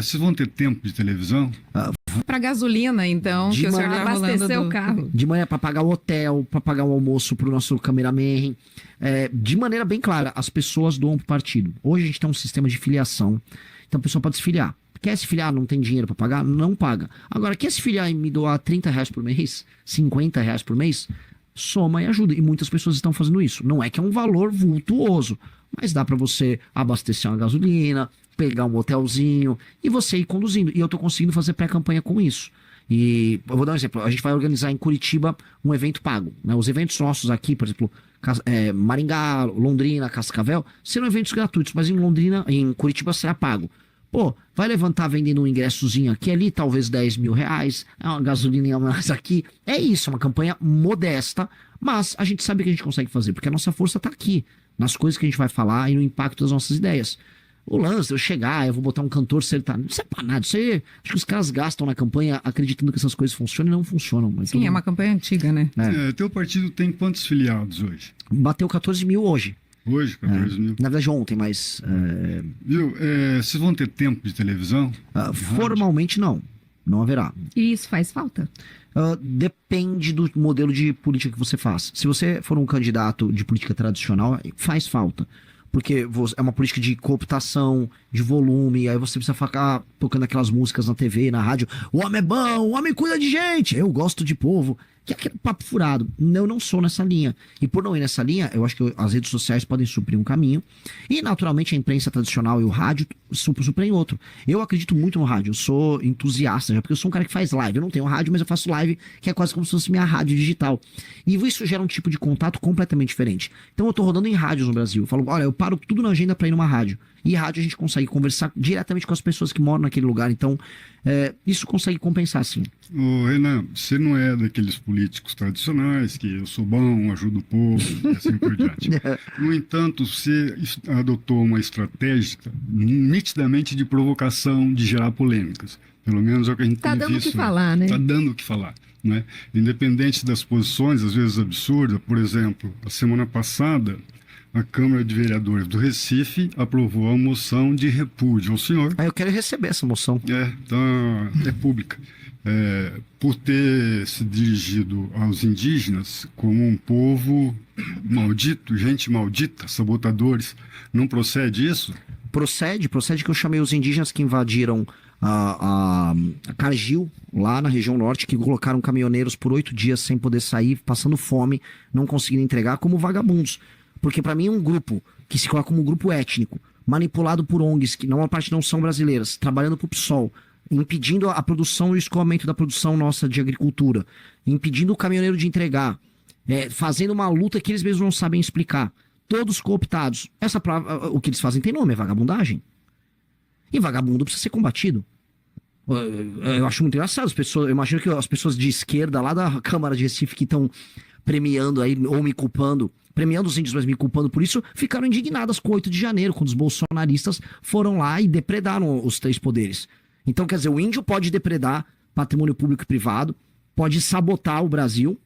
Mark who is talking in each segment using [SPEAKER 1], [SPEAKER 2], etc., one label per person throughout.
[SPEAKER 1] Vocês vão ter tempo de televisão?
[SPEAKER 2] Pra gasolina, então,
[SPEAKER 3] De
[SPEAKER 2] que o senhor
[SPEAKER 3] manhã
[SPEAKER 2] tá rolando
[SPEAKER 4] abastecer o carro.
[SPEAKER 3] De manhã para pagar o hotel, para pagar o almoço pro nosso cameraman. De maneira bem clara, as pessoas doam pro partido. Hoje a gente tem um sistema de filiação, então a pessoa pode se filiar. Quer se filiar, não tem dinheiro para pagar? Não paga. Agora, quer se filiar e me doar R$ 30 por mês, R$ 50 por mês? Soma e ajuda. E muitas pessoas estão fazendo isso. Não é que é um valor vultuoso, mas dá para você abastecer uma gasolina, pegar um hotelzinho e você ir conduzindo. E eu tô conseguindo fazer pré-campanha com isso. E eu vou dar um exemplo. A gente vai organizar em Curitiba um evento pago, né? Os eventos nossos aqui, por exemplo, Maringá, Londrina, Cascavel, serão eventos gratuitos, mas em Curitiba será pago. Pô, vai levantar vendendo um ingressozinho aqui ali, talvez R$ 10.000, é uma gasolina a mais aqui. É isso, é uma campanha modesta, mas a gente sabe que a gente consegue fazer, porque a nossa força tá aqui, nas coisas que a gente vai falar e no impacto das nossas ideias. O lance de eu chegar, eu vou botar um cantor sertanejo, não serve pra nada. Isso aí, acho que os caras gastam na campanha acreditando que essas coisas funcionam e não funcionam. Mas
[SPEAKER 2] Sim, é uma campanha antiga, né?
[SPEAKER 1] Teu partido tem quantos filiados hoje?
[SPEAKER 3] Bateu 14 mil hoje.
[SPEAKER 1] Hoje, 14 mil.
[SPEAKER 3] Na verdade, ontem, mas.
[SPEAKER 1] Viu? Vocês vão ter tempo de televisão?
[SPEAKER 3] Formalmente, não. Não haverá.
[SPEAKER 4] E isso faz falta?
[SPEAKER 3] Depende do modelo de política que você faz. Se você for um candidato de política tradicional, faz falta. Porque é uma política de cooptação, de volume, aí você precisa ficar tocando aquelas músicas na TV, na rádio. O homem é bom, o homem cuida de gente, eu gosto de povo. Que é aquele papo furado. Eu não sou nessa linha. E por não ir nessa linha, eu acho que as redes sociais podem suprir um caminho. E, naturalmente, a imprensa tradicional e o rádio suprem outro. Eu acredito muito no rádio. Eu sou entusiasta, já porque eu sou um cara que faz live. Eu não tenho rádio, mas eu faço live, que é quase como se fosse minha rádio digital. E isso gera um tipo de contato completamente diferente. Então, eu tô rodando em rádios no Brasil. Eu falo, olha, eu paro tudo na agenda pra ir numa rádio. E rádio a gente consegue conversar diretamente com as pessoas que moram naquele lugar. Então, isso consegue compensar, sim.
[SPEAKER 1] Ô, Renan, você não é daqueles políticos tradicionais que eu sou bom, ajudo o povo e assim por diante. No entanto, você adotou uma estratégia nitidamente de provocação, de gerar polêmicas. Pelo menos é o que a gente tem visto.
[SPEAKER 4] Tá dando o que falar, né?
[SPEAKER 1] Tá dando o que falar, né? Independente das posições, às vezes absurdas. Por exemplo, a semana passada, a Câmara de Vereadores do Recife aprovou a moção de repúdio ao senhor.
[SPEAKER 3] Eu quero receber essa moção.
[SPEAKER 1] Então, é pública. Por ter se dirigido aos indígenas como um povo maldito, gente maldita, sabotadores. Não procede isso?
[SPEAKER 3] Procede que eu chamei os indígenas que invadiram a Cargill, lá na região norte, que colocaram caminhoneiros por 8 dias sem poder sair, passando fome, não conseguindo entregar, como vagabundos. Porque para mim um grupo que se coloca como um grupo étnico, manipulado por ONGs, que não a parte não são brasileiras, trabalhando pro PSOL, impedindo a produção e o escoamento da produção nossa de agricultura, impedindo o caminhoneiro de entregar, fazendo uma luta que eles mesmos não sabem explicar. Todos cooptados. O que eles fazem tem nome, é vagabundagem. E vagabundo precisa ser combatido. Eu acho muito engraçado. Eu imagino que as pessoas de esquerda lá da Câmara de Recife que estão premiando aí, ou me culpando, premiando os índios, mas me culpando por isso, ficaram indignadas com o 8 de janeiro, quando os bolsonaristas foram lá e depredaram os 3 poderes. Então, quer dizer, o índio pode depredar patrimônio público e privado, pode sabotar o Brasil,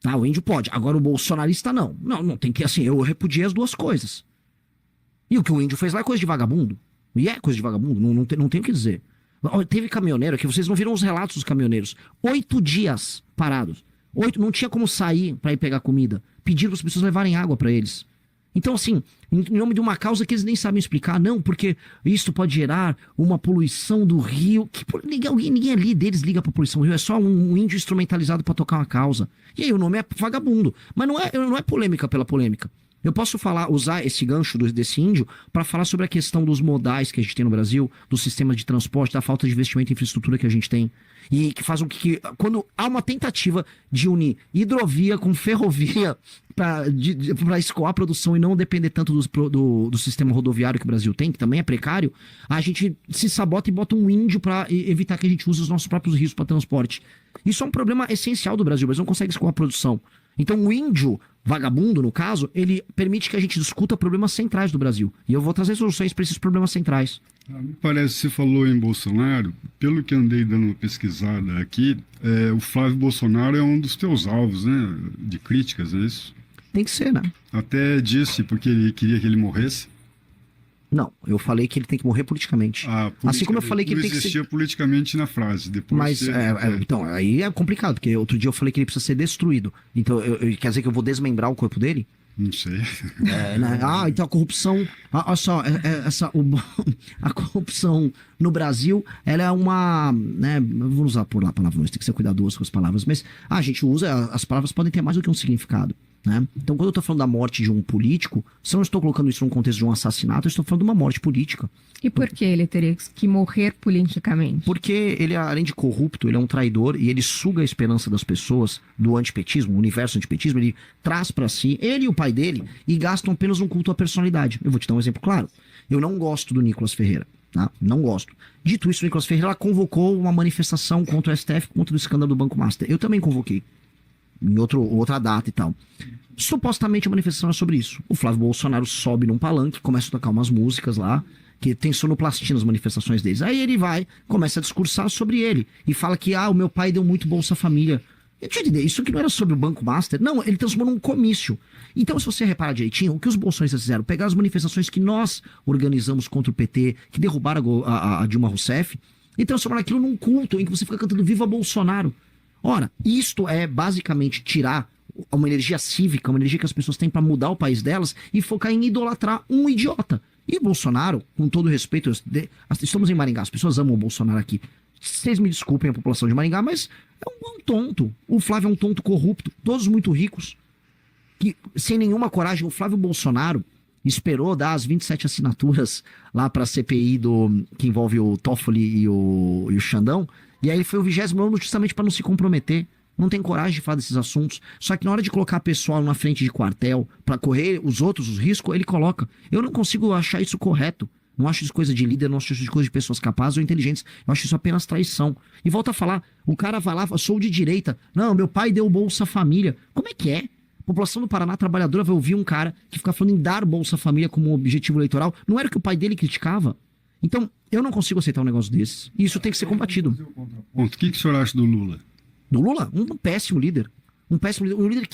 [SPEAKER 3] tá? O índio pode. Agora o bolsonarista não. Não tem que, assim, eu repudiei as duas coisas. E o que o índio fez lá é coisa de vagabundo. E é coisa de vagabundo, não tem o que dizer. Teve caminhoneiro aqui, vocês não viram os relatos dos caminhoneiros. 8 dias parados. 8, não tinha como sair para ir pegar comida. Pediram para as pessoas levarem água para eles. Então, assim, em nome de uma causa que eles nem sabem explicar, não, porque isso pode gerar uma poluição do rio. Ninguém ali deles liga pra poluição do rio, é só um índio instrumentalizado para tocar uma causa. E aí o nome é vagabundo. Mas não é polêmica pela polêmica. Eu posso usar esse gancho desse índio para falar sobre a questão dos modais que a gente tem no Brasil, do sistema de transporte, da falta de investimento em infraestrutura que a gente tem. E que faz com que, quando há uma tentativa de unir hidrovia com ferrovia para escoar a produção e não depender tanto do sistema rodoviário que o Brasil tem, que também é precário, a gente se sabota e bota um índio para evitar que a gente use os nossos próprios rios para transporte. Isso é um problema essencial do Brasil, mas não consegue escoar a produção. Então o índio vagabundo, no caso, ele permite que a gente discuta problemas centrais do Brasil. E eu vou trazer soluções para esses problemas centrais.
[SPEAKER 1] Me parece que você falou em Bolsonaro, pelo que andei dando uma pesquisada aqui, o Flávio Bolsonaro é um dos teus alvos, né, de críticas, é isso?
[SPEAKER 3] Tem que ser, né?
[SPEAKER 1] Até disse porque ele queria que ele morresse.
[SPEAKER 3] Não, eu falei que ele tem que morrer politicamente. Assim como eu falei que ele tem que ser...
[SPEAKER 1] existia politicamente na frase. Depois
[SPEAKER 3] Mas, então, aí é complicado, porque outro dia eu falei que ele precisa ser destruído. Então, quer dizer que eu vou desmembrar o corpo dele?
[SPEAKER 1] Não sei.
[SPEAKER 3] Né? Então a corrupção... Olha só, a corrupção no Brasil, ela é uma... Né, vamos usar por lá palavrões, tem que ser cuidadoso com as palavras, mas a gente usa, as palavras podem ter mais do que um significado. Né? Então, quando eu estou falando da morte de um político, se eu não estou colocando isso num contexto de um assassinato, eu estou falando de uma morte política.
[SPEAKER 4] E por que ele teria que morrer politicamente?
[SPEAKER 3] Porque ele, além de corrupto, ele é um traidor e ele suga a esperança das pessoas do antipetismo, o universo antipetismo, ele traz para si, ele e o pai dele, e gastam apenas um culto à personalidade. Eu vou te dar um exemplo claro. Eu não gosto do Nicolas Ferreira. Tá? Não gosto. Dito isso, o Nicolas Ferreira convocou uma manifestação contra o STF, contra o escândalo do Banco Master. Eu também convoquei. Em outra data e tal. Supostamente a manifestação é sobre isso. O Flávio Bolsonaro sobe num palanque, começa a tocar umas músicas lá, que tem sonoplastia nas manifestações deles. Aí ele vai, começa a discursar sobre ele. E fala que, o meu pai deu muito Bolsa Família. Eu te dizer, isso que não era sobre o Banco Master. Não, ele transformou num comício. Então, se você reparar direitinho, o que os bolsonaristas fizeram? Pegaram as manifestações que nós organizamos contra o PT, que derrubaram a Dilma Rousseff, e transformaram aquilo num culto em que você fica cantando Viva Bolsonaro. Ora, isto é basicamente tirar uma energia cívica, uma energia que as pessoas têm para mudar o país delas e focar em idolatrar um idiota. E Bolsonaro, com todo respeito, estamos em Maringá, as pessoas amam o Bolsonaro aqui. Vocês me desculpem a população de Maringá, mas é um tonto. O Flávio é um tonto corrupto, todos muito ricos, que sem nenhuma coragem, o Flávio Bolsonaro esperou dar as 27 assinaturas lá para a CPI que envolve o Toffoli e o Xandão. E aí ele foi o 29º justamente para não se comprometer. Não tem coragem de falar desses assuntos. Só que na hora de colocar pessoal na frente de quartel para correr os riscos, ele coloca. Eu não consigo achar isso correto. Não acho isso coisa de líder, não acho isso coisa de pessoas capazes ou inteligentes. Eu acho isso apenas traição. E volta a falar, o cara vai lá, sou de direita. Não, meu pai deu Bolsa Família. Como é que é? A população do Paraná trabalhadora vai ouvir um cara que fica falando em dar Bolsa Família como objetivo eleitoral. Não era o que o pai dele criticava? Então, eu não consigo aceitar um negócio desses. E isso tem que ser combatido.
[SPEAKER 1] O que o senhor acha do Lula?
[SPEAKER 3] Do Lula? Um péssimo líder. Um líder que